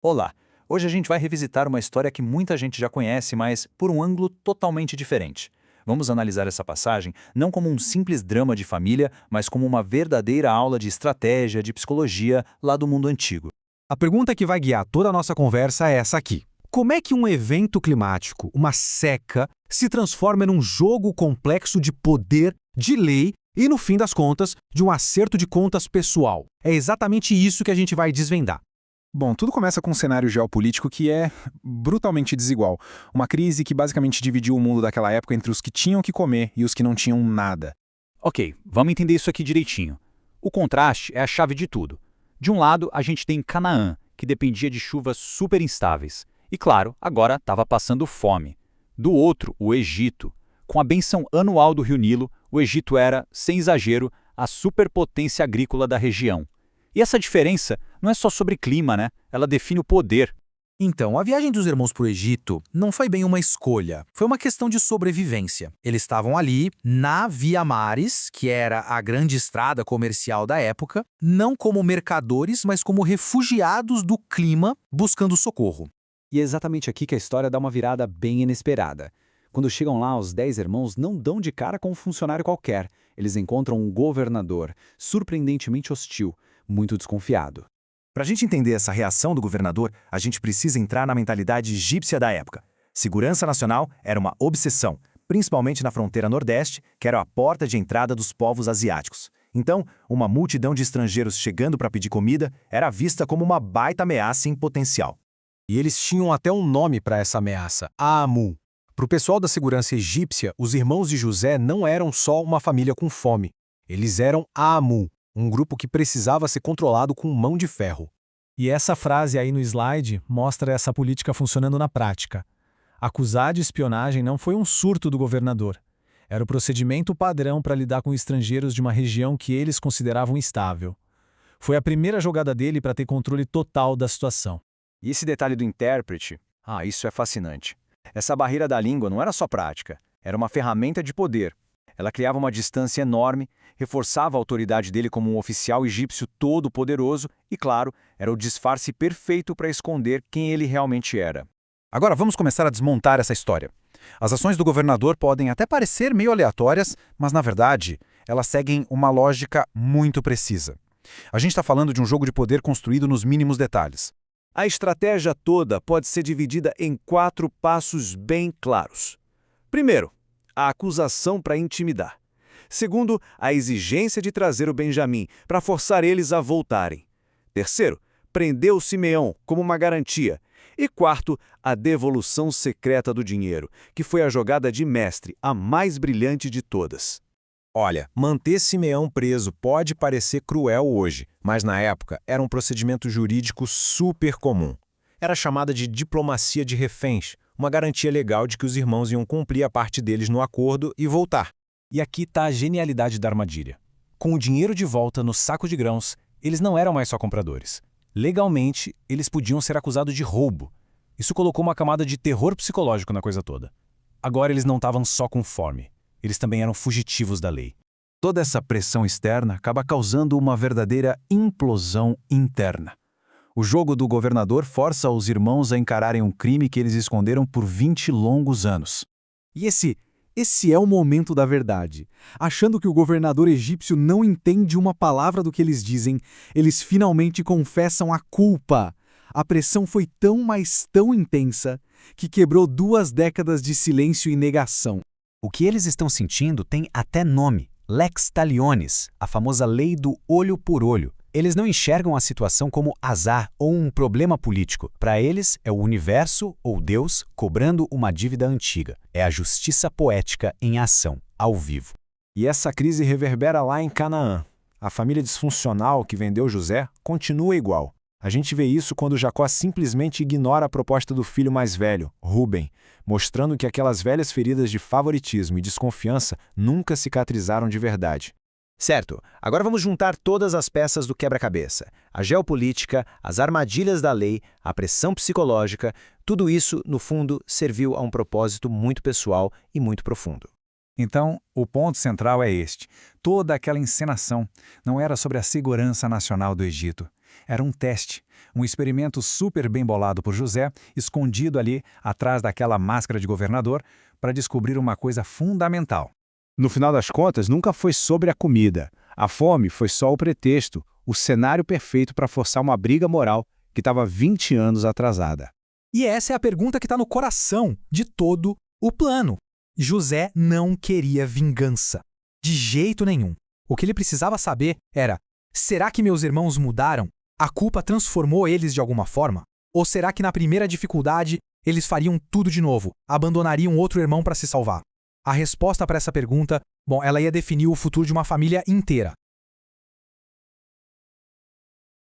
Olá! Hoje a gente vai revisitar uma história que muita gente já conhece, mas por um ângulo totalmente diferente. Vamos analisar essa passagem não como um simples drama de família, mas como uma verdadeira aula de estratégia, de psicologia lá do mundo antigo. A pergunta que vai guiar toda a nossa conversa é essa aqui. Como é que um evento climático, uma seca, se transforma num jogo complexo de poder, de lei e, no fim das contas, de um acerto de contas pessoal? É exatamente isso que a gente vai desvendar. Bom, tudo começa com um cenário geopolítico que é brutalmente desigual. Uma crise que basicamente dividiu o mundo daquela época entre os que tinham que comer e os que não tinham nada. Ok, vamos entender isso aqui direitinho. O contraste é a chave de tudo. De um lado, a gente tem Canaã, que dependia de chuvas super instáveis. E claro, agora estava passando fome. Do outro, o Egito. Com a benção anual do Rio Nilo, o Egito era, sem exagero, a superpotência agrícola da região. E essa diferença não é só sobre clima, né? Ela define o poder. Então, a viagem dos irmãos para o Egito não foi bem uma escolha, foi uma questão de sobrevivência. Eles estavam ali na Via Maris, que era a grande estrada comercial da época, não como mercadores, mas como refugiados do clima buscando socorro. E é exatamente aqui que a história dá uma virada bem inesperada. Quando chegam lá, os 10 irmãos não dão de cara com um funcionário qualquer. Eles encontram um governador, surpreendentemente hostil, muito desconfiado. Para a gente entender essa reação do governador, a gente precisa entrar na mentalidade egípcia da época. Segurança nacional era uma obsessão, principalmente na fronteira nordeste, que era a porta de entrada dos povos asiáticos. Então, uma multidão de estrangeiros chegando para pedir comida era vista como uma baita ameaça em potencial. E eles tinham até um nome para essa ameaça, Aamu. Para o pessoal da segurança egípcia, os irmãos de José não eram só uma família com fome. Eles eram Aamu, um grupo que precisava ser controlado com mão de ferro. E essa frase aí no slide mostra essa política funcionando na prática. Acusar de espionagem não foi um surto do governador. Era o procedimento padrão para lidar com estrangeiros de uma região que eles consideravam instável. Foi a primeira jogada dele para ter controle total da situação. E esse detalhe do intérprete? Isso é fascinante. Essa barreira da língua não era só prática, era uma ferramenta de poder. Ela criava uma distância enorme, reforçava a autoridade dele como um oficial egípcio todo-poderoso e, claro, era o disfarce perfeito para esconder quem ele realmente era. Agora vamos começar a desmontar essa história. As ações do governador podem até parecer meio aleatórias, mas na verdade, elas seguem uma lógica muito precisa. A gente está falando de um jogo de poder construído nos mínimos detalhes. A estratégia toda pode ser dividida em 4 passos bem claros. Primeiro, a acusação para intimidar. Segundo, a exigência de trazer o Benjamim para forçar eles a voltarem. Terceiro, prender o Simeão como uma garantia. E quarto, a devolução secreta do dinheiro, que foi a jogada de mestre, a mais brilhante de todas. Olha, manter Simeão preso pode parecer cruel hoje, mas na época era um procedimento jurídico super comum. Era chamada de diplomacia de reféns, uma garantia legal de que os irmãos iam cumprir a parte deles no acordo e voltar. E aqui está a genialidade da armadilha. Com o dinheiro de volta no saco de grãos, eles não eram mais só compradores. Legalmente, eles podiam ser acusados de roubo. Isso colocou uma camada de terror psicológico na coisa toda. Agora eles não estavam só com fome. Eles também eram fugitivos da lei. Toda essa pressão externa acaba causando uma verdadeira implosão interna. O jogo do governador força os irmãos a encararem um crime que eles esconderam por 20 longos anos. E esse é o momento da verdade. Achando que o governador egípcio não entende uma palavra do que eles dizem, eles finalmente confessam a culpa. A pressão foi tão, mas tão intensa, que quebrou 2 décadas de silêncio e negação. O que eles estão sentindo tem até nome, Lex Talionis, a famosa lei do olho por olho. Eles não enxergam a situação como azar ou um problema político. Para eles, é o universo ou Deus cobrando uma dívida antiga. É a justiça poética em ação, ao vivo. E essa crise reverbera lá em Canaã. A família disfuncional que vendeu José continua igual. A gente vê isso quando Jacó simplesmente ignora a proposta do filho mais velho, Rúben, mostrando que aquelas velhas feridas de favoritismo e desconfiança nunca cicatrizaram de verdade. Certo, agora vamos juntar todas as peças do quebra-cabeça. A geopolítica, as armadilhas da lei, a pressão psicológica, tudo isso, no fundo, serviu a um propósito muito pessoal e muito profundo. Então, o ponto central é este. Toda aquela encenação não era sobre a segurança nacional do Egito. Era um teste, um experimento super bem bolado por José, escondido ali atrás daquela máscara de governador, para descobrir uma coisa fundamental. No final das contas, nunca foi sobre a comida. A fome foi só o pretexto, o cenário perfeito para forçar uma briga moral que estava 20 anos atrasada. E essa é a pergunta que está no coração de todo o plano. José não queria vingança. De jeito nenhum. O que ele precisava saber era: será que meus irmãos mudaram? A culpa transformou eles de alguma forma? Ou será que na primeira dificuldade eles fariam tudo de novo, abandonariam outro irmão para se salvar? A resposta para essa pergunta, ela ia definir o futuro de uma família inteira.